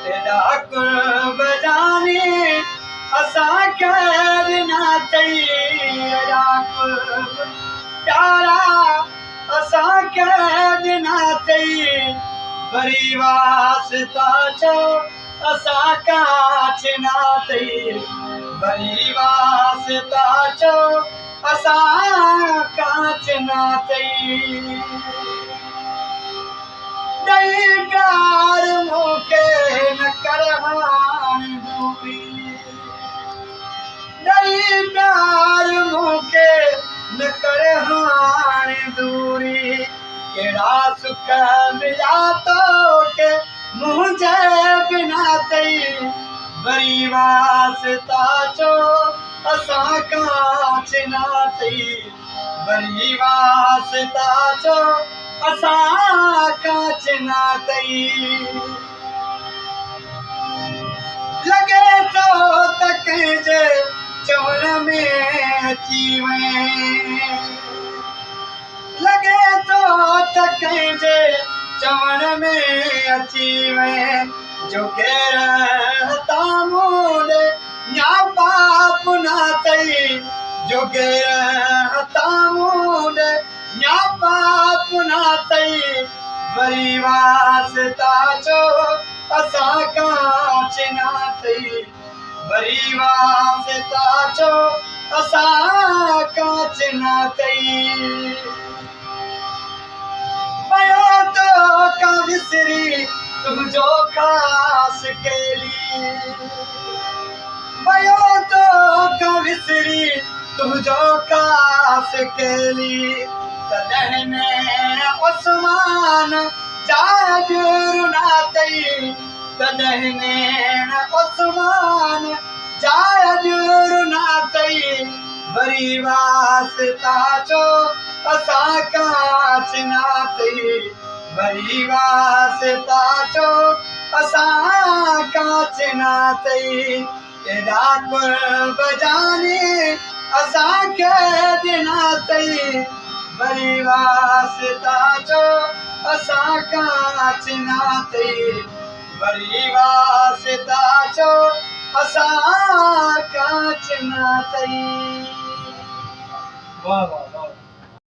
तेरा कुर्ब जाने असा कर ना तई तेरा कुर्ब प्यारा असा कर ना तई वरी वास्ता चो असा काच ना तई वरी वास्ता चो असा काच ना तई दई प्यार मूंखे न कर हाण दूरी दई प्यार मूंखे न कर हाण दूरी कहिड़ा सुख मिला तोखे मुंहिंजे बिना तई वरी वास्ता चो असां काच ना तई वरी वास्ता चो असां काच ना तई लॻे थो त कंहिंजे चवण में अची वञे लॻे थो त कंहिंजे चवण में अची वञे जो केर तामूल या पाप ना तई जो केर तामूल या पाप ना तई वरी वास्ता चो असां काच ना तई वरी वास्ता चो असां काच ना तई पयो तो का विसरी तुंहिंजो ख़ासि केली पयो तो का विसरी तुंहिंजो ख़ासि केली तॾहिं में उस्मान जाजुर ना तई तॾहिं में उस्मान जाजुर ना तई वरी वास्ता चो असां काच ना तई वरी वास्ता चो असां काच ना तई तेरा कुर्ब जाने असांखे ॾिना तई वरी वास्ता चो असां काच ना तई वरी वास्ता चो असां काच ना तई वाह वाह।